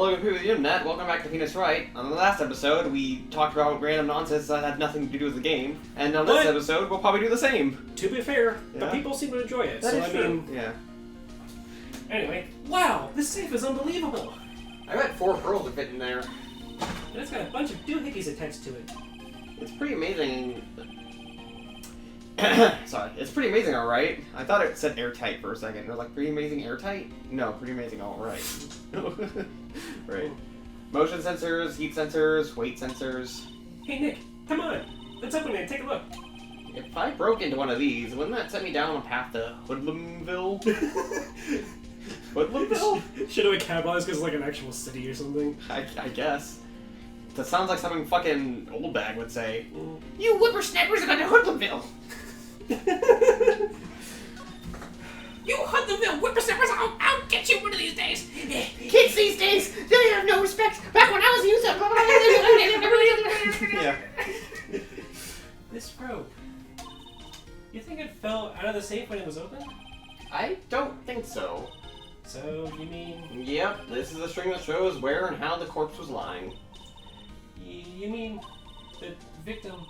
Hello, people of the internet. Welcome back to Penis Wright. On the last episode, we talked about random nonsense that had nothing to do with the game, and on this episode, we'll probably do the same. To be fair, the people seem to enjoy it. That is true. Mean, yeah. Anyway, wow, this safe is unbelievable. I bet 4 pearls would fit in there. And it's got a bunch of doohickeys attached to it. It's pretty amazing. Sorry, it's pretty amazing, alright? I thought it said airtight for a second. It was like, pretty amazing airtight? No, pretty amazing alright. Right. Motion sensors, heat sensors, weight sensors. Hey Nick, come on. Let's open it and take a look. If I broke into one of these, wouldn't that set me down on a path to Hoodlumville? Hoodlumville? Should have capitalized because it's like an actual city or something. I guess. That sounds like something fucking old bag would say. You whippersnappers are going to Hoodlumville! You Hoodlumville whippersnappers, I'll get you one of these days. Kids these days, they have no respect. Back when I was used to... Yeah. This rope. You think it fell out of the safe when it was open? I don't think so. So, you mean... Yep, this is a string that shows where and how the corpse was lying. You mean the victim,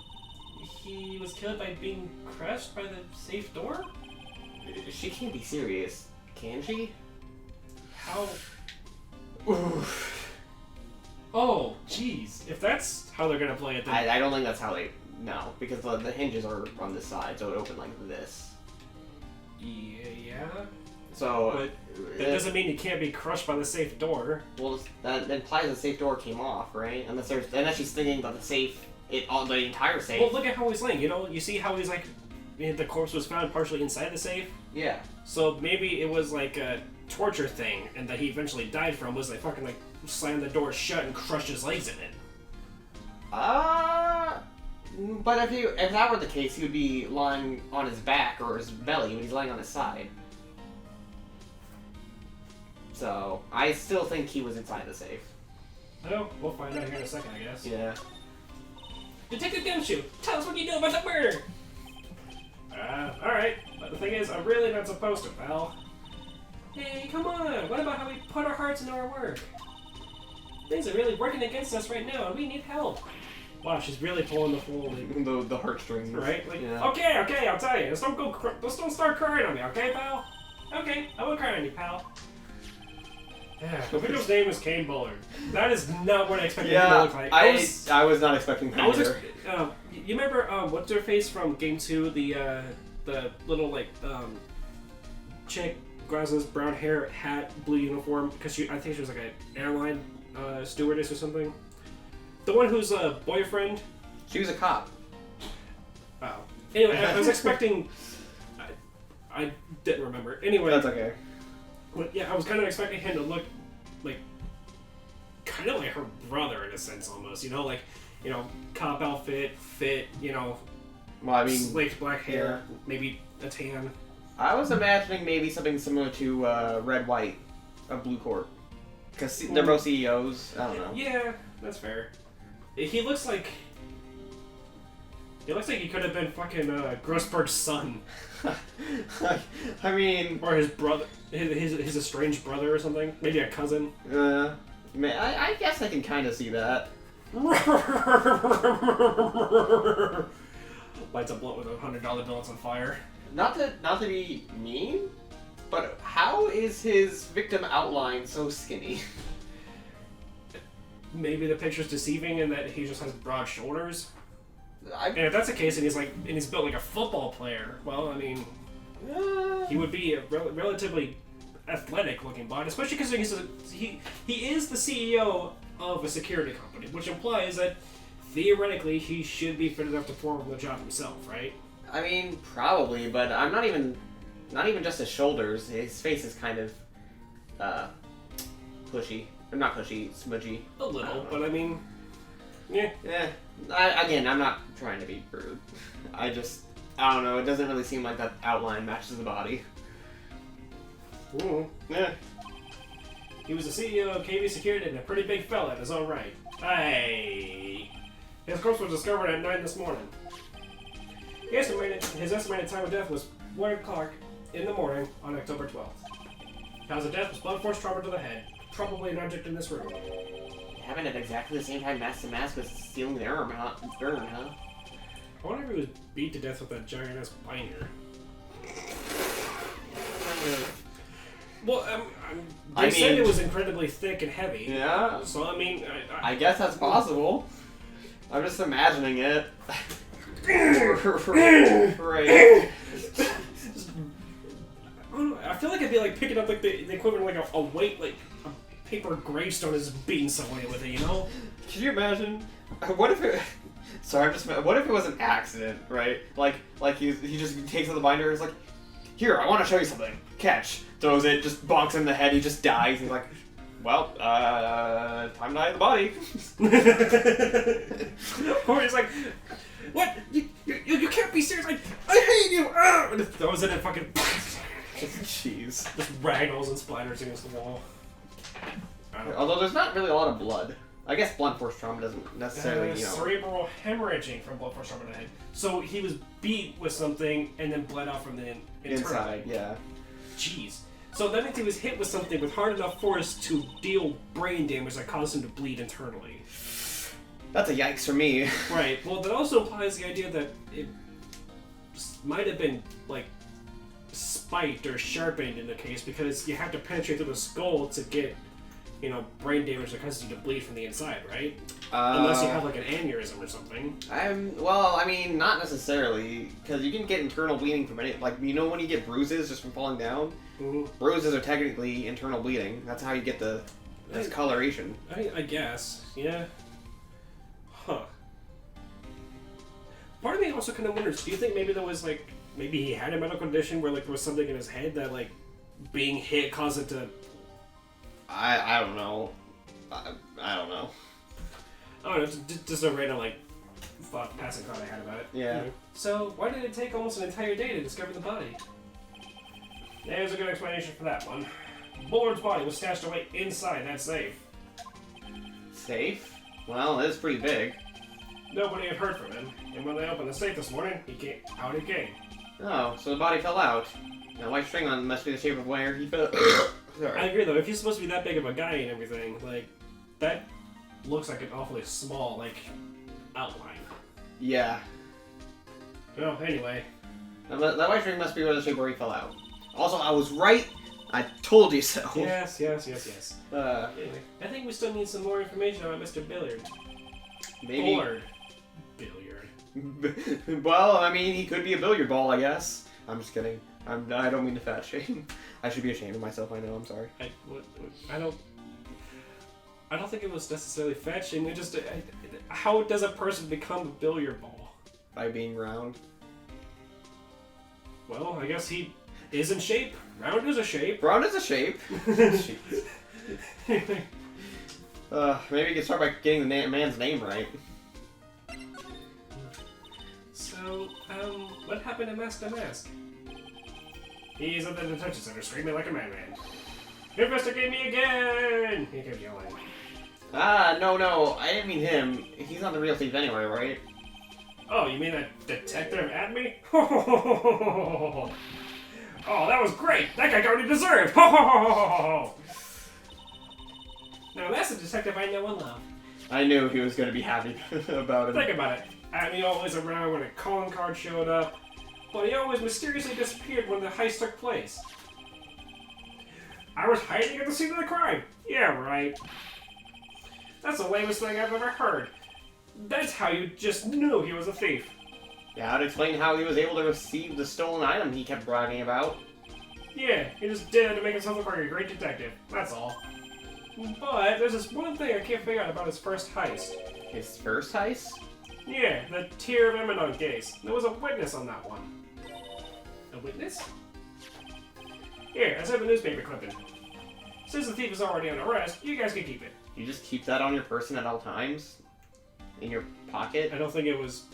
he was killed by being crushed by the safe door? She can't be serious, can she? How? Oof. Oh, jeez. If that's how they're gonna play it, then... I don't think that's how they... No, because the hinges are on this side, so it opened like this. Yeah? So... But that doesn't mean you can't be crushed by the safe door. Well, that implies the safe door came off, right? Unless she's thinking about the safe, the entire safe. Well, look at how he's laying. You know, you see how he's like... The corpse was found partially inside the safe? Yeah. So maybe it was like a torture thing, and that he eventually died from was they fucking like slammed the door shut and crushed his legs in it. But if that were the case, he would be lying on his back or his belly when he's lying on his side. So, I still think he was inside the safe. Oh, we'll find out here in a second, I guess. Yeah. Detective Gumshoe, tell us what you know about the murder! Alright. But the thing is, I'm really not supposed to, pal. Hey, come on! What about how we put our hearts into our work? Things are really working against us right now, and we need help. Wow, she's really pulling the full... The heartstrings. Right? Like, yeah. Okay, I'll tell you. Just don't start crying on me, okay, pal? Okay, I won't cry on you, pal. Yeah, the victim's name is Kane Bullard. That is not what I expected him to look like. I was not expecting that either. You remember what's her face from Game 2? The little like chick, glasses, brown hair, hat, blue uniform. Because I think she was like an airline stewardess or something. The one whose boyfriend. She was a cop. Oh. Anyway, I was expecting. I didn't remember. Anyway. That's okay. But yeah, I was kind of expecting him to look like, kind of like her brother in a sense, almost. You know, like, cop outfit, fit, well, I mean, slicked black hair, maybe a tan. I was imagining maybe something similar to Red White of Blue Court. Because they're both CEOs. I don't know. Yeah, that's fair. He looks like he could have been fucking Grossberg's son. I mean... Or his brother, his estranged brother or something. Maybe a cousin. I guess I can kind of see that. Lights a blunt with $100 billets on fire. Not to be mean, but how is his victim outline so skinny? Maybe the picture's deceiving in that he just has broad shoulders. And if that's the case, and he's built like a football player, well, I mean, he would be a relatively athletic-looking body, especially because he is the CEO of a security company, which implies that theoretically he should be fit enough to perform the job himself, right? I mean, probably, but I'm not even just his shoulders. His face is kind of pushy, or not pushy, smudgy. A little, but I mean, yeah. Again, I'm not trying to be rude. I don't know. It doesn't really seem like that outline matches the body. Ooh. Yeah. He was the CEO of KV Security and a pretty big fella in his own right. Hey. His corpse was discovered at 9 this morning. His estimated time of death was 1 o'clock in the morning on October 12th. Cause of death was blunt force trauma to the head. probably an object in this room. Happened at exactly the same time Mask to Mask was stealing their arm out. Burn, huh? I wonder if he was beat to death with that giant-ass binder. Well, they said it was incredibly thick and heavy. Yeah. So, I mean... I guess that's possible. I'm just imagining it. Right. I feel like I'd be like picking up like the equivalent of like a weight, like a paper gravestone is beating somebody with it, you know? Can you imagine? What if it... Sorry, what if it was an accident, right? Like he just takes out the binder and is like, here, I want to show you something. Catch. Throws it, just bonks him in the head, he just dies. He's like, well, time to hide the body. Or he's like, what? You can't be serious. I hate you. Ah! And throws it and fucking... Jeez. Just ragdolls and splatters against the wall. Although there's not really a lot of blood. I guess blunt force trauma doesn't necessarily, you know... Cerebral hemorrhaging from blunt force trauma to the head. So he was beat with something and then bled out from the inside, yeah. Jeez. So that means he was hit with something with hard enough force to deal brain damage that caused him to bleed internally. That's a yikes for me. Right. Well, that also implies the idea that it might have been, like, spiked or sharpened in the case because you have to penetrate through the skull to get, you know, brain damage that causes you to bleed from the inside, right? Unless you have, like, an aneurysm or something. Well, I mean, not necessarily, because you can get internal bleeding from any, like, you know when you get bruises just from falling down? Mm-hmm. Bruises are technically internal bleeding. That's how you get the discoloration. I guess, yeah. Huh. Part of me also kind of wonders, do you think maybe there was, like, maybe he had a medical condition where, like, there was something in his head that, like, being hit caused it to... I don't know. I don't know. Oh, no, just a random, like, passing thought I had about it. Yeah. So, why did it take almost an entire day to discover the body? There's a good explanation for that one. Bored's body was stashed away inside that safe. Safe? Well, it is pretty big. Nobody had heard from him, and when they opened the safe this morning, out he came. Oh, so the body fell out. That white string on must be the shape of where he fell. Sorry. I agree, though. If he's supposed to be that big of a guy and everything, like, that looks like an awfully small, like, outline. Yeah. Well, anyway. That white string must be where the shape where he fell out. Also, I was right. I told you so. Yes. Anyway. I think we still need some more information about Mr. Billiard. Maybe. Billiard. Well, I mean, he could be a billiard ball, I guess. I'm just kidding. I don't mean to fat shame. I should be ashamed of myself. I know. I'm sorry. I don't think it was necessarily fat shaming. It just how does a person become a billiard ball? By being round. Well, I guess he is in shape. Round is a shape. Round is a shape. Jeez. Maybe you can start by getting the man's name right. So, what happened to Mask to Mask? He's at the detention center screaming like a madman. Investigate me again! He kept yelling. No, I didn't mean him. He's not the real thief anyway, right? Oh, you mean that detective at me? Oh, that was great! That guy got what he deserved! Now that's a detective I know and love. I knew he was going to be happy about it. Think about it. Had me always around when a calling card showed up, but he always mysteriously disappeared when the heist took place. I was hiding at the scene of the crime. Yeah, right. That's the lamest thing I've ever heard. That's how you just knew he was a thief. Yeah, I'd explain how he was able to receive the stolen item he kept bragging about. Yeah, he just did it to make himself look like a great detective. That's all. But there's this one thing I can't figure out about his first heist. His first heist? Yeah, the Tear of Eminon case. There was a witness on that one. A witness? Here, I sent the newspaper clipping. Since the thief is already on arrest, you guys can keep it. You just keep that on your person at all times? In your pocket? I don't think it was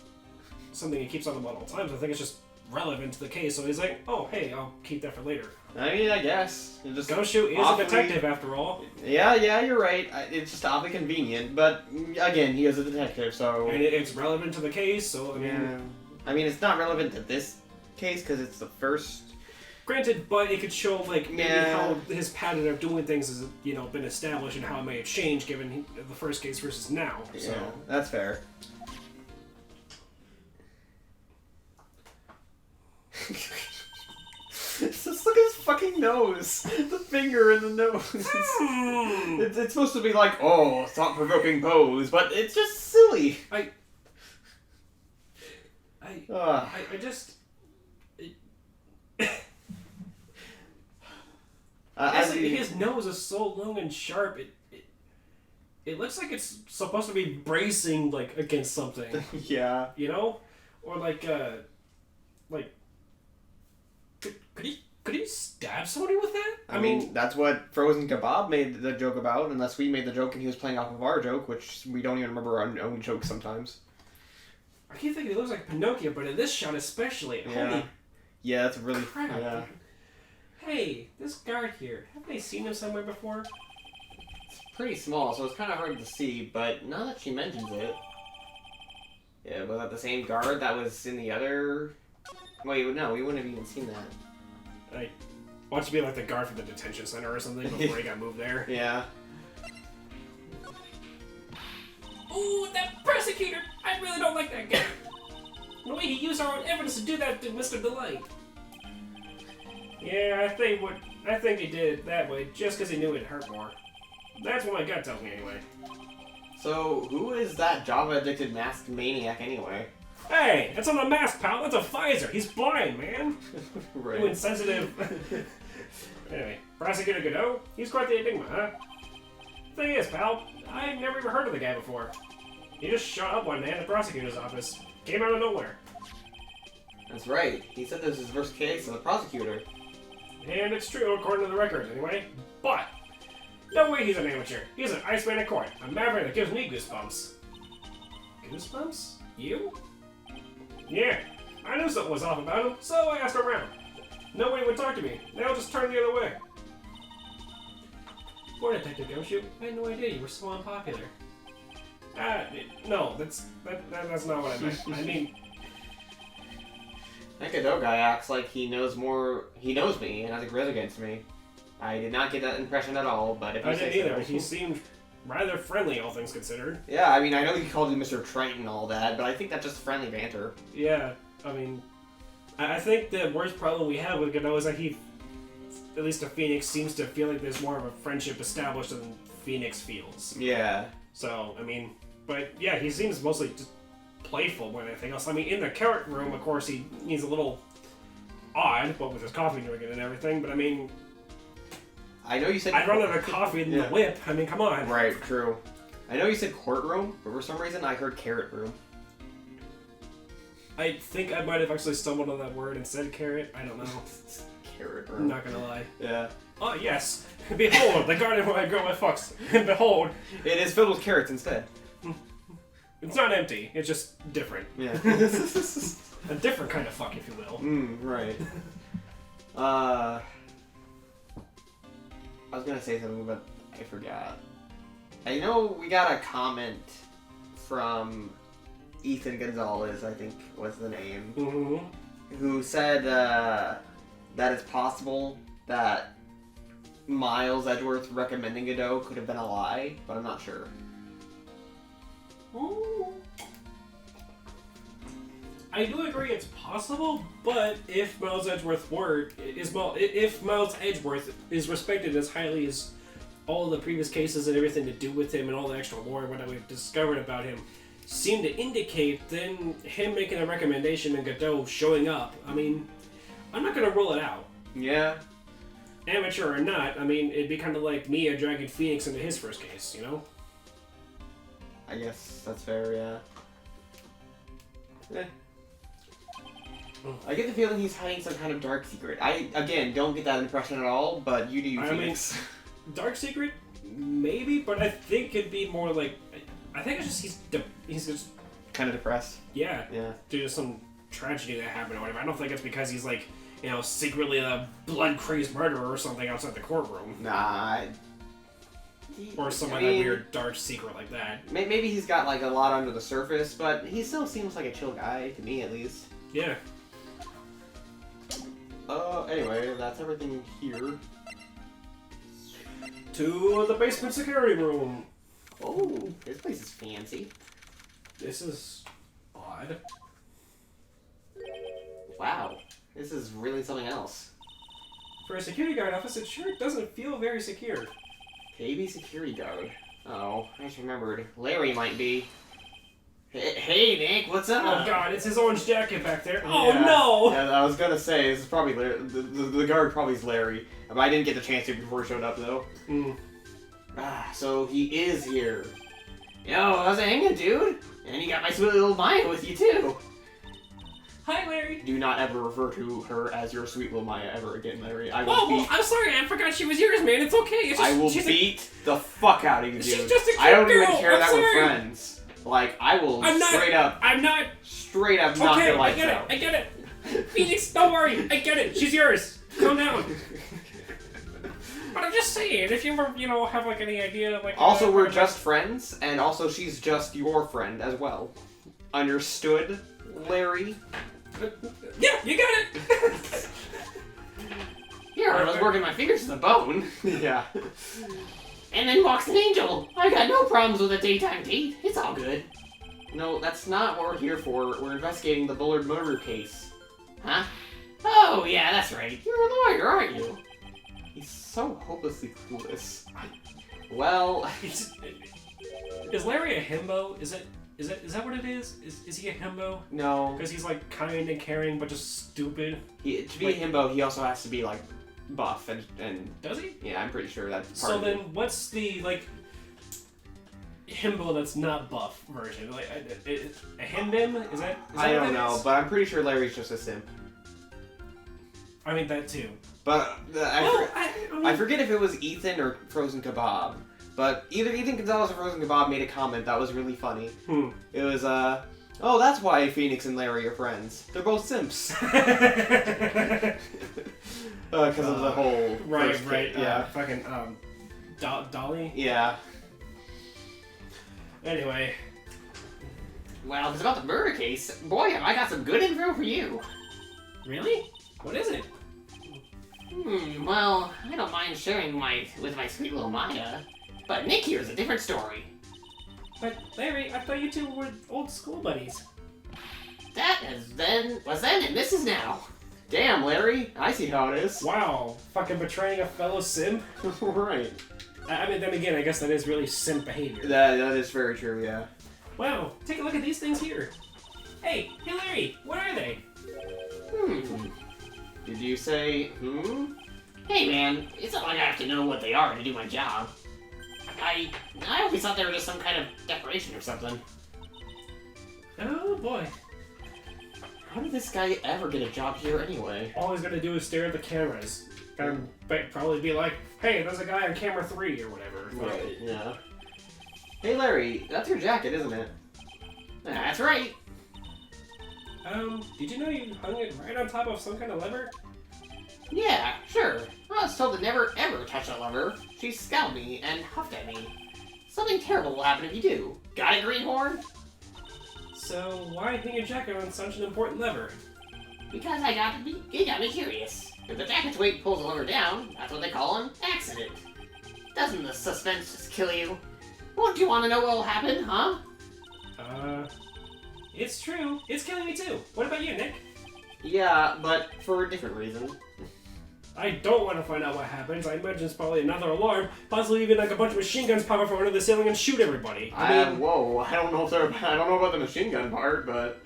something he keeps on him at all times. I think it's just relevant to the case, so he's like, oh, hey, I'll keep that for later. I mean, I guess. Ghost Shoe is a detective, after all. Yeah, you're right. It's just awfully convenient, but again, he is a detective, so... And it's relevant to the case, so, I mean... Yeah. I mean, it's not relevant to this case, because it's the first Granted, but it could show like maybe how his pattern of doing things has been established and how it may have changed given the first case versus now. Yeah, so that's fair. Just look at his fucking nose. The finger in the nose. It's supposed to be like, oh, thought-provoking pose, but it's just silly. I just. His nose is so long and sharp. It looks like it's supposed to be bracing like against something. Yeah. Or like could he stab somebody with that? I mean, that's what Frozen Kebab made the joke about, unless we made the joke and he was playing off of our joke, which we don't even remember our own jokes sometimes. I keep thinking he looks like Pinocchio, but in this shot especially. Yeah. Yeah, that's really... crap. Yeah. Hey, this guard here, haven't I seen him somewhere before? It's pretty small, so it's kind of hard to see, but now that she mentions it... Yeah, was that the same guard that was in the other... Wait, no, we wouldn't have even seen that. Why don't you be like the guard for the detention center or something before he got moved there? Yeah. Ooh, that prosecutor! I really don't like that guy. The way he used our own evidence to do that to Mr. Delight. Yeah, I think he did it that way just because he knew it'd hurt more. That's what my gut tells me anyway. So, who is that Java-addicted masked maniac anyway? Hey, that's not a mask, pal. That's a visor. He's blind, man. Right. You insensitive. Anyway, Prosecutor Godot, he's quite the enigma, huh? Thing is, pal, I've never even heard of the guy before. He just showed up one day in the prosecutor's office. Came out of nowhere. That's right. He said this was his first case as a prosecutor. And it's true, according to the records, anyway. But, no way he's an amateur. He's an Iceman in court. A maverick that gives me goosebumps. Goosebumps? You? Yeah. I knew something was off about him, so I asked around. Nobody would talk to me. They all just turned the other way. Poor Detective Gumshoe. I had no idea you were so unpopular. No, that's not what I meant. I mean... That Godot guy acts like he knows me and has a grudge against me. I did not get that impression at all, but if you say so. I didn't either. He seemed rather friendly, all things considered. Yeah, I mean, I know he called you Mr. Trent and all that, but I think that's just friendly banter. Yeah, I mean... I think the worst problem we have with Godot is that he, at least to Phoenix, seems to feel like there's more of a friendship established than Phoenix feels. Yeah. So, I mean... But, yeah, he seems mostly just playful more than anything else. I mean, in the carrot room, of course, he's a little odd, but with his coffee drinking and everything, but I mean... I know you said... I'd rather have coffee than the whip. I mean, come on. Right, true. I know you said courtroom, but for some reason I heard carrot room. I think I might have actually stumbled on that word and said carrot. I don't know. Carrot room. I'm not gonna lie. Yeah. Oh, yes. Behold, the garden where I grow my fucks. And behold... It is filled with carrots instead. It's not empty. It's just different. Yeah. A different kind of fuck, if you will. Right. I was gonna say something, but I forgot. I know we got a comment from Ethan Gonzalez, I think was the name, who said that it's possible that Miles Edgeworth recommending Godot could have been a lie, but I'm not sure. Ooh. I do agree it's possible, but if Miles Edgeworth if Miles Edgeworth is respected as highly as all the previous cases and everything to do with him and all the extra lore and what we've discovered about him seem to indicate, then him making a recommendation and Godot showing up, I mean, I'm not gonna rule it out. Yeah. Amateur or not, I mean, it'd be kind of like Mia dragging Phoenix into his first case, you know? I guess that's fair, yeah. I get the feeling he's hiding some kind of dark secret. I, again, don't get that impression at all, but you do, Phoenix. Mean, dark secret? Maybe, but I think it'd be more like... I think it's just he's just... Kind of depressed? Yeah. Yeah. Due to some tragedy that happened or whatever. I don't think it's because he's like, secretly a blood-crazed murderer or something outside the courtroom. Nah, or some kind of weird dark secret like that. Maybe he's got like a lot under the surface, but he still seems like a chill guy, to me at least. Yeah. Anyway, that's everything here. To the basement security room. Oh, this place is fancy. This is odd. Wow, this is really something else. For a security guard office, it sure doesn't feel very secure. Baby security guard. Oh, I just remembered. Larry might be. Hey, Nick, what's up? Oh god, it's his orange jacket back there. Yeah. Oh no! Yeah, I was gonna say, this is probably the guard probably is Larry. But I didn't get the chance to before he showed up, though. So he is here. Yo, how's it hanging, dude? And you got my sweet little Maya with you, too. Hi, Larry. Do not ever refer to her as your sweet little Maya ever again, Larry. I will Oh, beat... I'm sorry. I forgot she was yours, man. It's okay. It's just, I will beat the fuck out of you, dude. She's just a cute I don't even girl. care I'm that sorry. we're friends. Like, I will I'm not. I'm not. straight up knock Okay, your I lights get it. out. I get it. Phoenix, don't worry. I get it. She's yours. Calm down. But I'm just saying, if you ever, have like any idea, like. Also, we're just friends, and also she's just your friend as well. Understood, Larry? Yeah, you got it. Here, I was working my fingers to the bone. Yeah. And then walks an angel. I got no problems with a daytime date. It's all good. No, that's not what we're here for. We're investigating the Bullard murder case. Huh? Oh, yeah, that's right. You're a lawyer, aren't you? He's so hopelessly clueless. Well... Is Larry a himbo? Is that what it is? Is he a himbo? No. Because he's like kind and caring, but just stupid. To be a himbo, he also has to be, like, buff and... Does he? Yeah, I'm pretty sure that's part So of then, it. what's the like himbo that's not buff version? Like a himbim? Is that I what don't that know, is? but I'm pretty sure Larry's just a simp. I mean that too. But I forget if it was Ethan or Frozen Kebab. But either Ethan Gonzalez or Frozen Kebab made a comment that was really funny. It was, oh, that's why Phoenix and Larry are friends. They're both simps. Because of the whole... Right. Yeah. Fucking Dolly. Yeah. Anyway. Well, it's about the murder case. Boy, have I got some good info for you. Really? What is it? Well, I don't mind sharing with my sweet little Maya. But Nick here's a different story. But Larry, I thought you two were old school buddies. That was then and this is now. Damn, Larry, I see how it is. Wow, fucking betraying a fellow simp. Right. I mean, then again, I guess that is really simp behavior. That is very true, yeah. Wow, take a look at these things here. Hey Larry, what are they? Did you say, Hey man, it's not like I have to know what they are to do my job. I always thought they were just some kind of decoration or something. Oh boy. How did this guy ever get a job here anyway? All he's gonna do is stare at the cameras. And probably be like, hey, there's a guy on camera 3 or whatever. Right, yeah. Hey Larry, that's your jacket, isn't it? That's right. Did you know you hung it right on top of some kind of lever? Yeah, sure. I was told to never ever touch a lever. She scowled me and huffed at me. Something terrible will happen if you do. Got it, Greenhorn? So why hang your jacket on such an important lever? Because it got me curious. If the jacket's weight pulls the lever down, that's what they call an accident. Doesn't the suspense just kill you? Won't you want to know what will happen, huh? It's true. It's killing me too. What about you, Nick? Yeah, but for a different reason. I don't want to find out what happens. I imagine it's probably another alarm. Possibly even like a bunch of machine guns pop up from under the ceiling and shoot everybody. Whoa, I don't know about the machine gun part, but...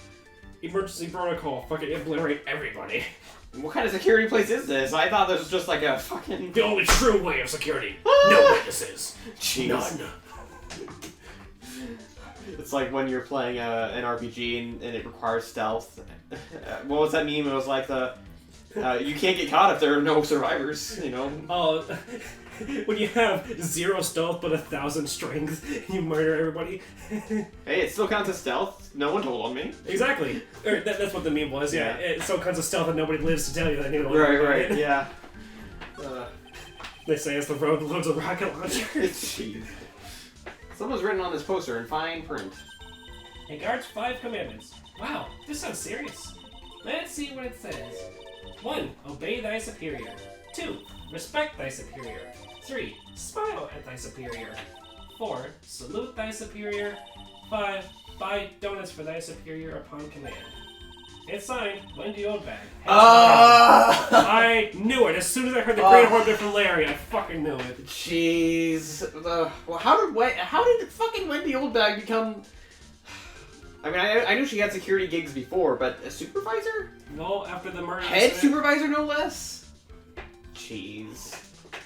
Emergency protocol. Fucking obliterate everybody. What kind of security place is this? I thought this was just like a fucking... The only true way of security. No witnesses. Jeez. None. It's like when you're playing an RPG and it requires stealth. What was that meme? It was like you can't get caught if there are no survivors, you know? Oh, when you have 0 stealth but 1,000 strength, you murder everybody. Hey, it still counts as stealth. No one told on me. Exactly. That's what the meme was, yeah. It's so kinds of stealth that nobody lives to tell you that anyone. Right, yeah. They say it's the road that loads a rocket launcher. Jeez. Someone's written on this poster in fine print. Hey, guards, 5 commandments. Wow, this sounds serious. Let's see what it says. 1. Obey thy superior. 2. Respect thy superior. 3. Smile at thy superior. 4. Salute thy superior. 5. Buy donuts for thy superior upon command. It's signed, Wendy Oldbag. I knew it. As soon as I heard the Great Horn bit from Larry, I fucking knew it. Jeez. Well, how did fucking Wendy Oldbag become... I mean, I knew she had security gigs before, but a supervisor? Well, after the murder Head incident, supervisor, no less? Jeez.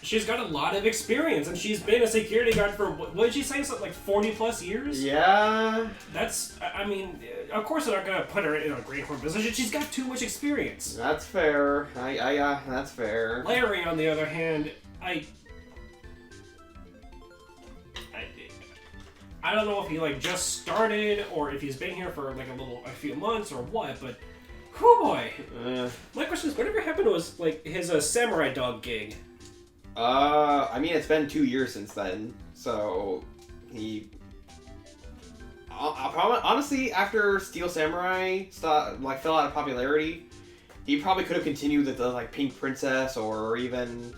she's got a lot of experience, and she's been a security guard for, what did she say, something like 40 plus years? Yeah. That's, I mean, of course they're not going to put her in a Great Horn position. She's got too much experience. That's fair. That's fair. Larry, on the other hand, I don't know if he like just started or if he's been here for like a few months or what, but whoo boy. My question is, whatever happened was like his samurai dog gig. I mean, it's been 2 years since then, so he. Honestly, after Steel Samurai fell out of popularity, he probably could have continued with the like Pink Princess or even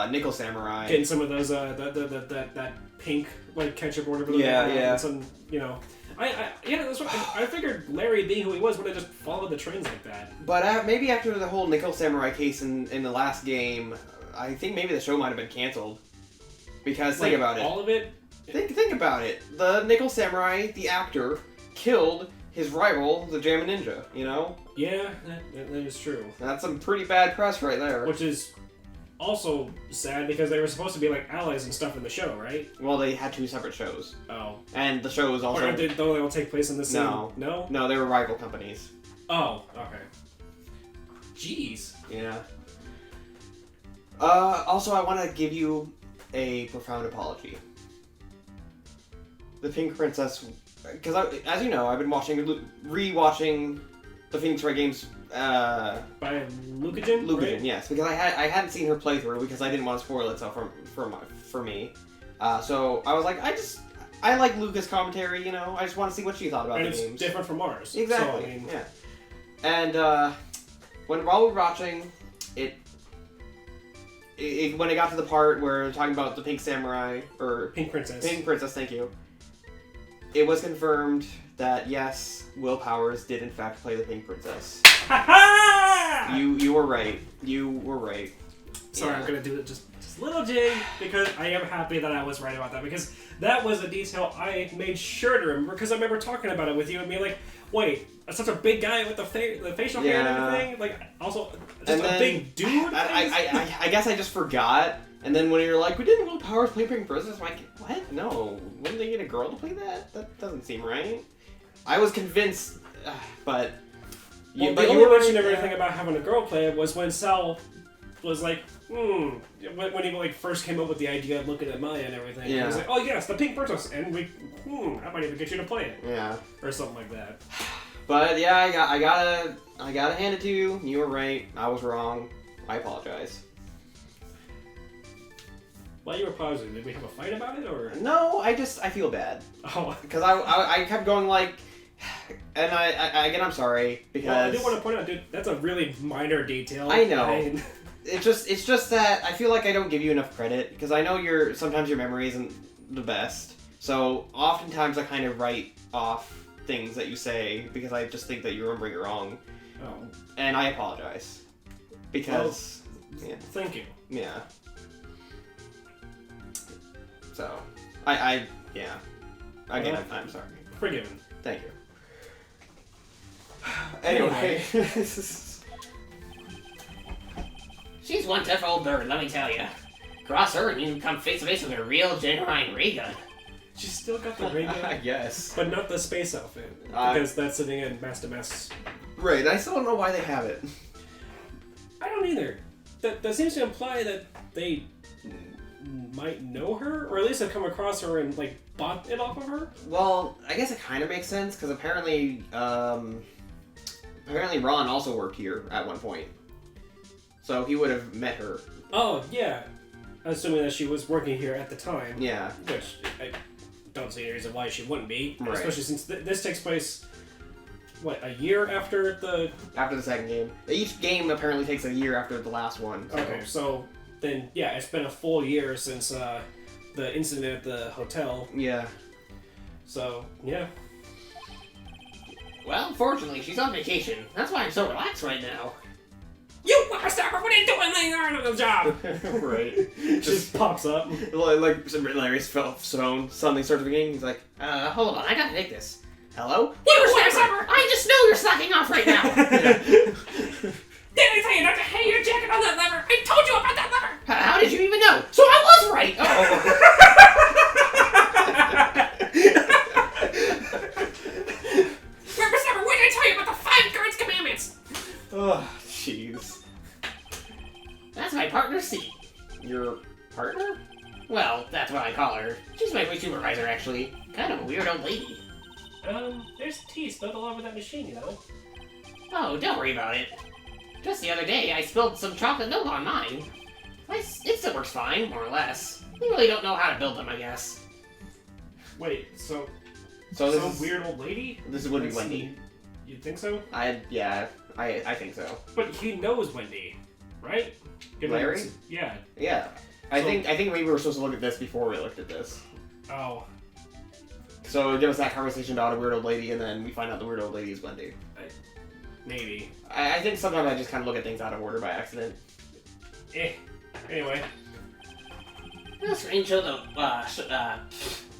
Nickel Samurai. Getting some of those that pink like ketchup or whatever. Yeah. And some, you know. That's what I figured. Larry, being who he was, would have just followed the trends like that. But maybe after the whole Nickel Samurai case in the last game, I think maybe the show might have been canceled. Because think about it. All of it. Think about it. The Nickel Samurai, the actor, killed his rival, the Jammin' Ninja. You know? Yeah, that is true. That's some pretty bad press right there. Which is also sad because they were supposed to be like allies and stuff in the show, right? Well, they had 2 separate shows. Oh. And the show was also... Or don't they all take place in the same... No? No, they were rival companies. Oh, okay. Jeez. Yeah. Also, I want to give you a profound apology. The Pink Princess... Because, as you know, I've been re-watching the Phoenix Wright games... By Lucagen? Right? Yes, because I hadn't seen her playthrough because I didn't want to spoil it for me. So I was like, I like Luca's commentary, you know. I just want to see what she thought about the games. And it's different from ours. Exactly. So, I mean... Yeah. And while we were watching it, when it got to the part where we're talking about the Pink Samurai or Pink Princess. Pink Princess, thank you. It was confirmed that yes, Will Powers did in fact play the Pink Princess. You were right. You were right. Sorry, yeah. I'm gonna do it just a little jig because I am happy that I was right about that because that was a detail I made sure to remember because I remember talking about it with you and being like, wait, such a big guy with the facial hair and everything, like also just a big dude. I guess I just forgot. And then when you're like, we didn't Will Powers play Pink Princess, I'm like, what? No, wouldn't they get a girl to play that? That doesn't seem right. I was convinced, but. Well, the only mention of everything about having a girl play it was when Sal was like, when he like first came up with the idea of looking at Maya and everything. Yeah. He was like, oh yes, the Pink Princess, and I might even get you to play it. Yeah. Or something like that. But yeah, I gotta hand it to you. You were right. I was wrong. I apologize. Why you were pausing? Did we have a fight about it, or? No, I feel bad. Oh. Because I kept going like, and I'm sorry because. Well, I do want to point out, dude, that's a really minor detail. I know. It's just that I feel like I don't give you enough credit because I know sometimes your memory isn't the best. So oftentimes I kind of write off things that you say because I just think that you remember it wrong. Oh. And I apologize because. Well, yeah. Thank you. Yeah. So, yeah. Again, well, I'm sorry. Forgiven. Thank you. Anyway. She's one tough old bird, let me tell you. Cross her and you come face to face with a real, genuine ray gun. She's still got the ray gun? I guess. But not the space outfit. Because that's sitting in Mass to Mass. Right, I still don't know why they have it. I don't either. That seems to imply that they might know her, or at least have come across her and like bought it off of her. Well, I guess it kind of makes sense because apparently Ron also worked here at one point, so he would have met her. Oh yeah, assuming that she was working here at the time. Yeah, which I don't see any reason why she wouldn't be, right. Especially since this takes place what, a year after the... After the second game. Each game apparently takes a year after the last one. So. Okay, so then, yeah, it's been a full year since the incident at the hotel. Yeah. So, yeah. Well, fortunately, she's on vacation. That's why I'm so relaxed right now. You whippersnapper, what are you doing laying around on the job? Right. Just pops up. Like Larry's phone suddenly starts ringing. He's like, Hold on, I gotta take this. Hello? You Whippersnapper! I just know you're slacking off right now! Did I tell you not to hang your jacket on that lever? I told you about that lever! How did you even know? So I was right! Oh. Whippersnapper, what did I tell you about the 5 guards commandments? oh, jeez. That's my partner, C. Your partner? Well, that's what I call her. She's my supervisor, actually. Kind of a weird old lady. There's tea spilled all over that machine, you know? Oh, don't worry about it. Just the other day, I spilled some chocolate milk on mine. It still works fine, more or less. We really don't know how to build them, I guess. Wait, so So this some is, weird old lady? This would be Wendy. You think so? I think so. But he knows Wendy, right? Larry? Yeah. Yeah. I So- think maybe we were supposed to look at this before we looked at this. Oh. So give us that conversation about a weird old lady, and then we find out the weird old lady is Wendy. Maybe. I think sometimes I just kind of look at things out of order by accident. Anyway. Those screens show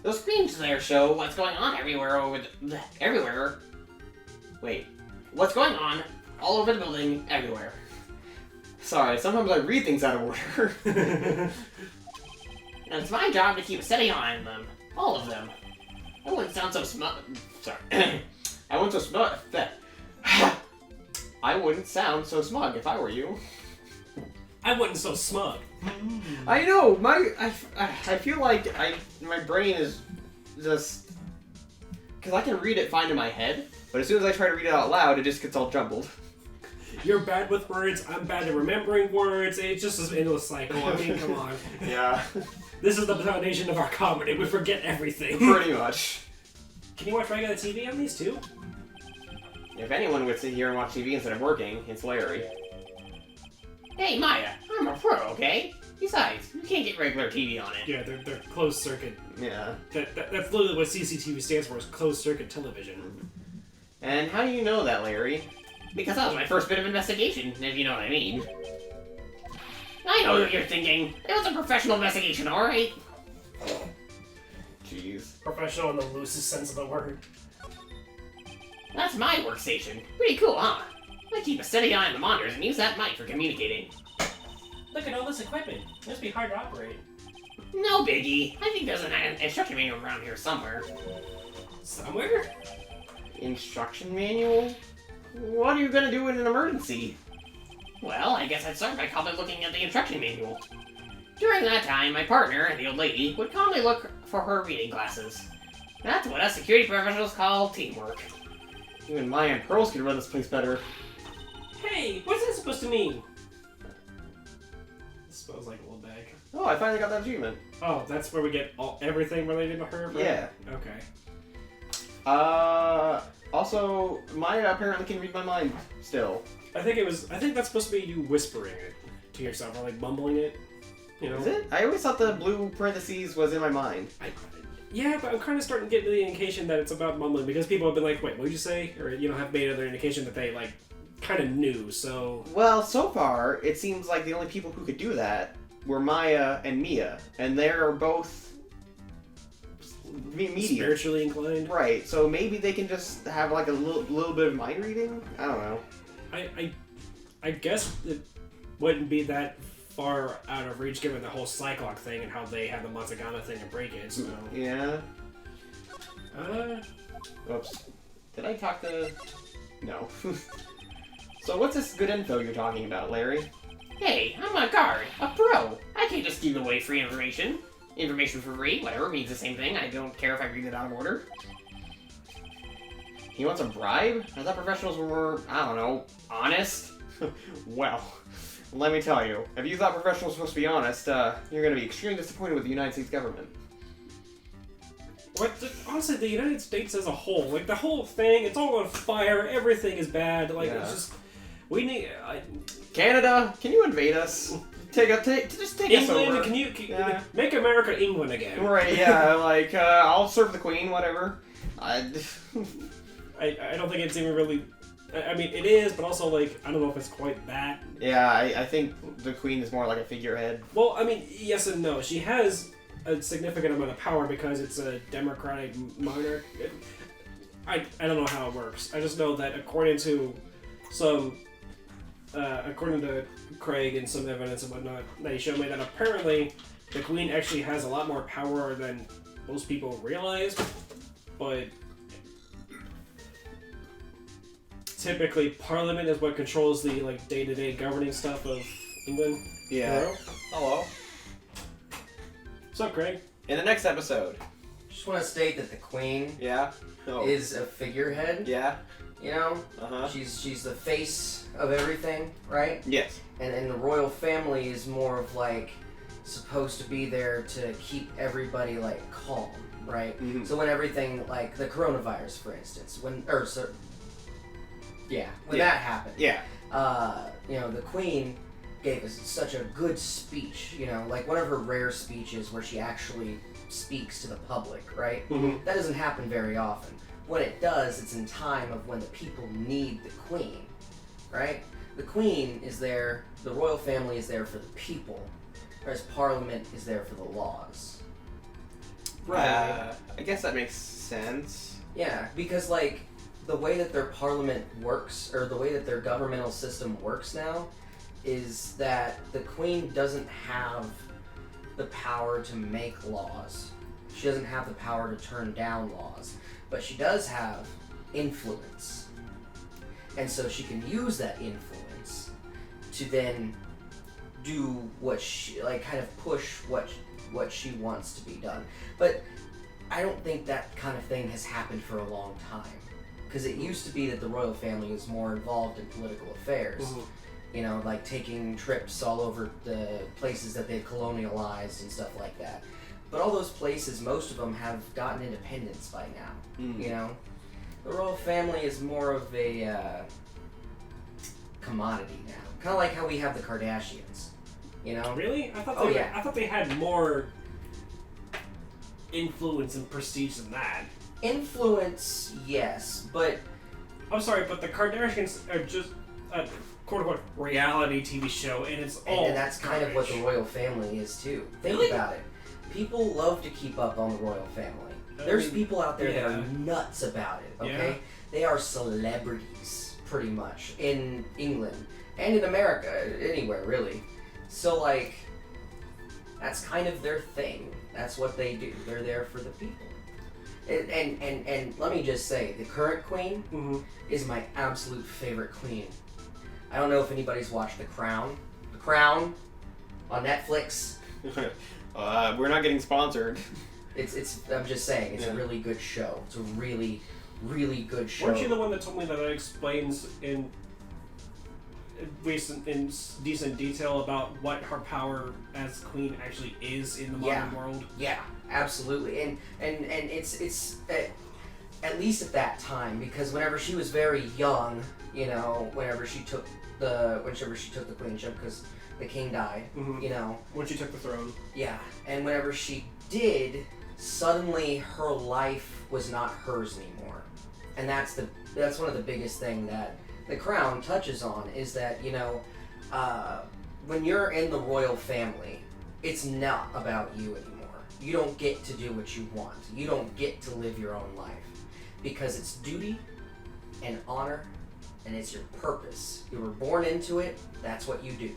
those screens there show what's going on everywhere. Wait, what's going on all over the building, everywhere. Sorry, sometimes I read things out of order. And it's my job to keep a steady eye on them, all of them. I wouldn't sound so smug. Sorry. I wouldn't so smug. I wouldn't sound so smug if I were you. I wasn't so smug. I know. I feel like my brain is just because I can read it fine in my head, but as soon as I try to read it out loud, it just gets all jumbled. You're bad with words, I'm bad at remembering words, it's just an endless cycle. I mean, come on. Yeah. This is the foundation of our comedy, we forget everything. Pretty much. Can you watch regular TV on these too? If anyone would sit here and watch TV instead of working, it's Larry. Hey, Maya, I'm a pro, okay? Besides, you can't get regular TV on it. Yeah, they're closed circuit. Yeah. That's literally what CCTV stands for, is closed circuit television. And how do you know that, Larry? Because that was my first bit of investigation, if you know what I mean. I know what you're thinking. It was a professional investigation, alright? Jeez. Professional in the loosest sense of the word. That's my workstation. Pretty cool, huh? I keep a steady eye on the monitors and use that mic for communicating. Look at all this equipment. It must be hard to operate. No biggie. I think there's an instruction manual around here somewhere. Somewhere? Instruction manual? What are you gonna do in an emergency? Well, I guess I'd start by calmly looking at the instruction manual. During that time, my partner, the old lady, would calmly look for her reading glasses. That's what us security professionals call teamwork. Even Maya and Pearls could run this place better. Hey, what's this supposed to mean? It smells like a little bag. Oh, I finally got that achievement. Oh, that's where we get everything related to her? Right? Yeah. Okay. Also, Maya apparently can read my mind still. I think that's supposed to be you whispering it to yourself, or like mumbling it. You know? Is it? I always thought the blue parentheses was in my mind. Yeah, but I'm kind of starting to get the indication that it's about mumbling, because people have been like, wait, what did you say? Or, have made other indication that they, like, kind of knew, so... Well, so far, it seems like the only people who could do that were Maya and Mia, and they're both medium. Spiritually inclined. Right, so maybe they can just have, like, a little bit of mind reading? I don't know. I guess it wouldn't be that far out of reach given the whole Cyclock thing and how they have the Matsugama thing to break it, so... Yeah. Oops. Did I talk to... No. So what's this good info you're talking about, Larry? Hey, I'm a guard, a pro. I can't just give away free information. Information for free, whatever, means the same thing. I don't care if I read it out of order. He wants a bribe? I thought professionals were, I don't know, honest? Well, let me tell you, if you thought professionals were supposed to be honest, you're going to be extremely disappointed with the United States government. What the... honestly, the United States as a whole, like the whole thing, it's all on fire. Everything is bad. Like it's just we need Canada. Can you invade us? Just take us England. over. Can you make America England again? Right? Yeah. Like I'll serve the Queen. Whatever. I don't think it's even really. I mean, it is, but also like I don't know if it's quite that. Yeah, I think the Queen is more like a figurehead. Well, I mean, yes and no. She has a significant amount of power because it's a democratic monarch. I don't know how it works. I just know that according to Craig and some evidence and whatnot, they showed me that apparently the Queen actually has a lot more power than most people realize, but typically Parliament is what controls the like day-to-day governing stuff of England. Yeah. Hello. What's up, Craig? In the next episode. Just want to state that the Queen is a figurehead. Yeah. You know, Uh-huh. she's the face of everything, right? Yes. And the royal family is more of like supposed to be there to keep everybody like calm, right? Mhm. So when everything like the coronavirus, for instance, when that happened, Yeah. you know, the Queen gave us such a good speech, you know, like one of her rare speeches where she actually speaks to the public, right? Mhm. That doesn't happen very often. When it does, it's in time of when the people need the Queen, right? The Queen is there, the royal family is there for the people, whereas Parliament is there for the laws. Right. I guess that makes sense. Yeah, because like the way that their parliament works, or the way that their governmental system works now, is that the Queen doesn't have the power to make laws. She doesn't have the power to turn down laws, but she does have influence. And so she can use that influence to then do what she, like kind of push what she wants to be done. But I don't think that kind of thing has happened for a long time. Because it used to be that the royal family was more involved in political affairs. Mhm. You know, like taking trips all over the places that they've colonialized and stuff like that. But all those places, most of them have gotten independence by now. Mm. You know? The royal family is more of a commodity now. Kind of like how we have the Kardashians. You know? Really? I thought Oh, they, yeah. I thought they had more influence and prestige than that. Influence, yes, but I'm sorry, but the Kardashians are just a quote-unquote reality TV show, and it's all and that's kind of what the garbage. royal family is too. Think Really? about it. People love to keep up on the royal family. There's people out there that are nuts about it, okay? Yeah. They are celebrities, pretty much, in England and in America, anywhere really. So like, that's kind of their thing. That's what they do. They're there for the people. And let me just say, the current queen Mhm. is my absolute favorite queen. I don't know if anybody's watched The Crown. The Crown on Netflix. We're not getting sponsored. It's I'm just saying, it's a really good show. It's a really, really good show. Weren't you the one that told me that it explains in decent detail about what her power as queen actually is in the modern world? Yeah, absolutely. And it's at least at that time, because whenever she was very young, you know, whenever she took the queenship, because the king died, Mhm. you know. When she took the throne. Yeah, and whenever she did, suddenly her life was not hers anymore. And that's one of the biggest thing that The Crown touches on, is that, you know, when you're in the royal family, it's not about you anymore. You don't get to do what you want. You don't get to live your own life. Because it's duty and honor, and it's your purpose. You were born into it, that's what you do.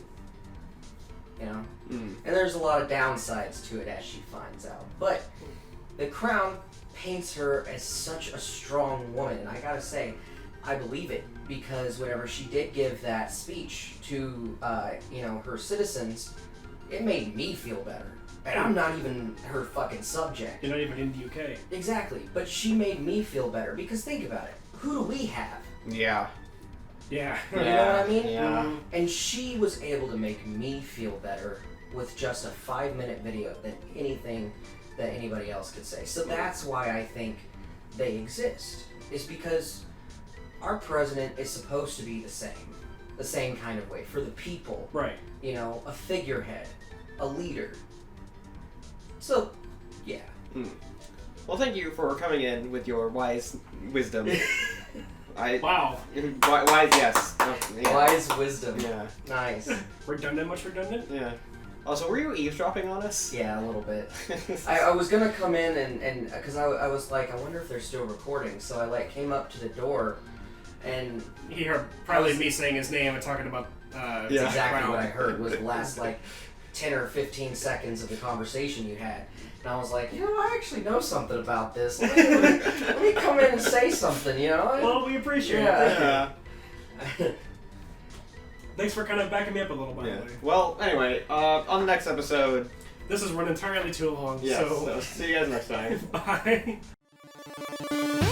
You know? Mm. And there's a lot of downsides to it, as she finds out. But The Crown paints her as such a strong woman, and I gotta say, I believe it, because whenever she did give that speech to, you know, her citizens, it made me feel better. And I'm not even her fucking subject. You're not even in the UK. Exactly, but she made me feel better, because think about it. Who do we have? Yeah. Yeah. You know what I mean? Yeah. And she was able to make me feel better with just a 5-minute video than anything that anybody else could say. So that's why I think they exist. Is because our president is supposed to be the same kind of way for the people. Right. You know, a figurehead, a leader. So, yeah. Well, thank you for coming in with your wise wisdom. Wow. Wise, yes. Yeah. Wise wisdom. Yeah. Nice. Redundant? Much redundant? Yeah. Also, were you eavesdropping on us? Yeah, a little bit. I was gonna come in and because I was like, I wonder if they're still recording. So I like came up to the door, and He heard probably me saying his name and talking about. that's Yeah. exactly Crown. what I heard was the last like 10 or 15 seconds of the conversation you had. And I was like, you know, I actually know something about this. Let me come in and say something, you know? Well, we appreciate Yeah. it. Thanks for kind of backing me up a little, by the way. Well, anyway, on the next episode. This has run entirely too long, Yes. so So see you guys next time. bye.